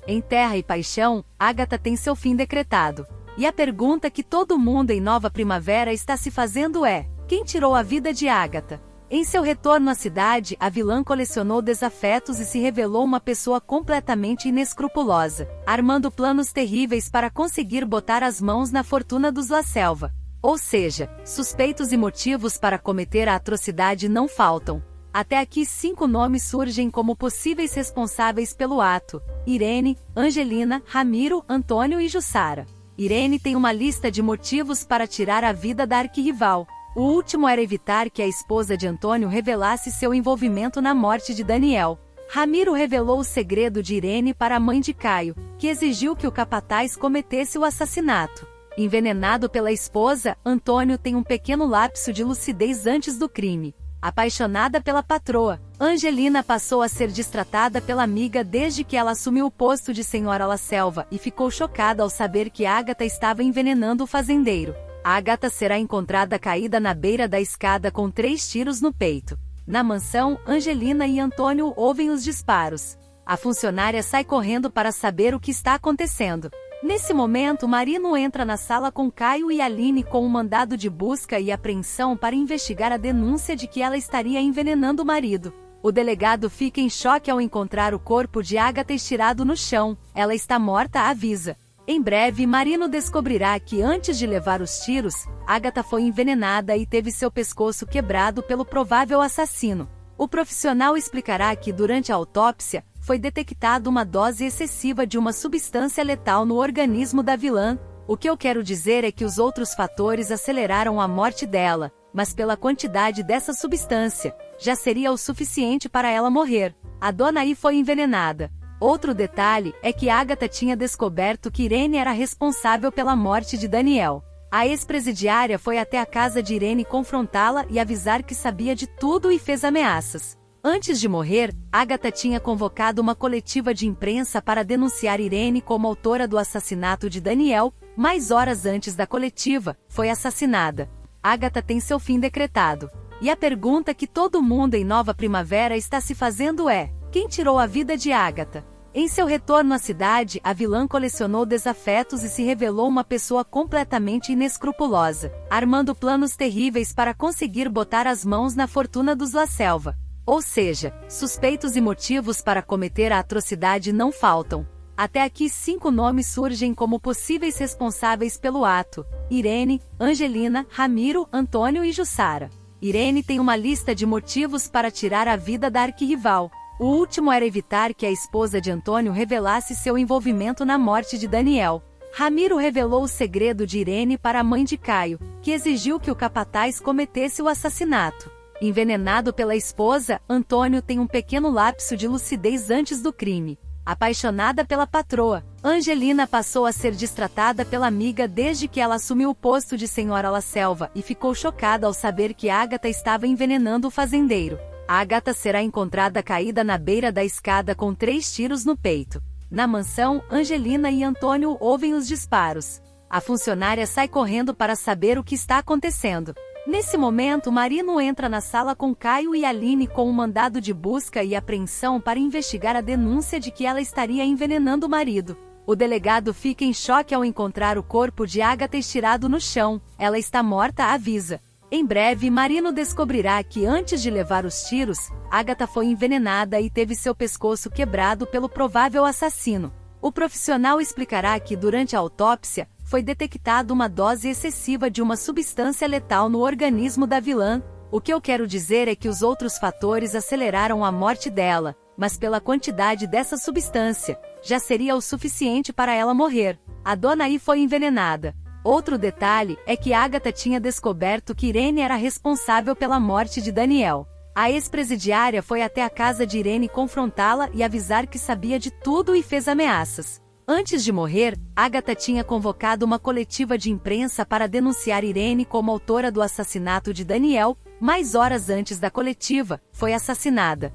Em Terra e Paixão, Agatha tem seu fim decretado. E a pergunta que todo mundo em Nova Primavera está se fazendo é: quem tirou a vida de Agatha? Em seu retorno à cidade, a vilã colecionou desafetos e se revelou uma pessoa completamente inescrupulosa, armando planos terríveis para conseguir botar as mãos na fortuna dos La Selva. Ou seja, suspeitos e motivos para cometer a atrocidade não faltam. Até aqui 5 nomes surgem como possíveis responsáveis pelo ato: Irene, Angelina, Ramiro, Antônio e Jussara. Irene tem uma lista de motivos para tirar a vida da arquirrival. O último era evitar que a esposa de Antônio revelasse seu envolvimento na morte de Daniel. Ramiro revelou o segredo de Irene para a mãe de Caio, que exigiu que o capataz cometesse o assassinato. Envenenado pela esposa, Antônio tem um pequeno lapso de lucidez antes do crime. Apaixonada pela patroa, Angelina passou a ser destratada pela amiga desde que ela assumiu o posto de senhora La Selva e ficou chocada ao saber que Agatha estava envenenando o fazendeiro. Agatha será encontrada caída na beira da escada com 3 tiros no peito. Na mansão, Angelina e Antônio ouvem os disparos. A funcionária sai correndo para saber o que está acontecendo. Nesse momento, Marino entra na sala com Caio e Aline com um mandado de busca e apreensão para investigar a denúncia de que ela estaria envenenando o marido. O delegado fica em choque ao encontrar o corpo de Agatha estirado no chão. Ela está morta, avisa. Em breve, Marino descobrirá que antes de levar os tiros, Agatha foi envenenada e teve seu pescoço quebrado pelo provável assassino. O profissional explicará que durante a autópsia, foi detectada uma dose excessiva de uma substância letal no organismo da vilã. O que eu quero dizer é que os outros fatores aceleraram a morte dela, mas pela quantidade dessa substância, já seria o suficiente para ela morrer. A dona I foi envenenada. Outro detalhe é que Agatha tinha descoberto que Irene era responsável pela morte de Daniel. A ex-presidiária foi até a casa de Irene confrontá-la e avisar que sabia de tudo e fez ameaças. Antes de morrer, Agatha tinha convocado uma coletiva de imprensa para denunciar Irene como autora do assassinato de Daniel, mas horas antes da coletiva, foi assassinada. Agatha tem seu fim decretado. E a pergunta que todo mundo em Nova Primavera está se fazendo é: quem tirou a vida de Agatha? Em seu retorno à cidade, a vilã colecionou desafetos e se revelou uma pessoa completamente inescrupulosa, armando planos terríveis para conseguir botar as mãos na fortuna dos La Selva. Ou seja, suspeitos e motivos para cometer a atrocidade não faltam. Até aqui 5 nomes surgem como possíveis responsáveis pelo ato: Irene, Angelina, Ramiro, Antônio e Jussara. Irene tem uma lista de motivos para tirar a vida da arquirrival. O último era evitar que a esposa de Antônio revelasse seu envolvimento na morte de Daniel. Ramiro revelou o segredo de Irene para a mãe de Caio, que exigiu que o capataz cometesse o assassinato. Envenenado pela esposa, Antônio tem um pequeno lapso de lucidez antes do crime. Apaixonada pela patroa, Angelina passou a ser destratada pela amiga desde que ela assumiu o posto de senhora La Selva e ficou chocada ao saber que Agatha estava envenenando o fazendeiro. Agatha será encontrada caída na beira da escada com 3 tiros no peito. Na mansão, Angelina e Antônio ouvem os disparos. A funcionária sai correndo para saber o que está acontecendo. Nesse momento, Marino entra na sala com Caio e Aline com um mandado de busca e apreensão para investigar a denúncia de que ela estaria envenenando o marido. O delegado fica em choque ao encontrar o corpo de Agatha estirado no chão. Ela está morta, avisa. Em breve, Marino descobrirá que antes de levar os tiros, Agatha foi envenenada e teve seu pescoço quebrado pelo provável assassino. O profissional explicará que durante a autópsia, foi detectada uma dose excessiva de uma substância letal no organismo da vilã. O que eu quero dizer é que os outros fatores aceleraram a morte dela, mas pela quantidade dessa substância, já seria o suficiente para ela morrer. A dona I foi envenenada. Outro detalhe é que Agatha tinha descoberto que Irene era responsável pela morte de Daniel. A ex-presidiária foi até a casa de Irene confrontá-la e avisar que sabia de tudo e fez ameaças. Antes de morrer, Agatha tinha convocado uma coletiva de imprensa para denunciar Irene como autora do assassinato de Daniel, mas horas antes da coletiva, foi assassinada.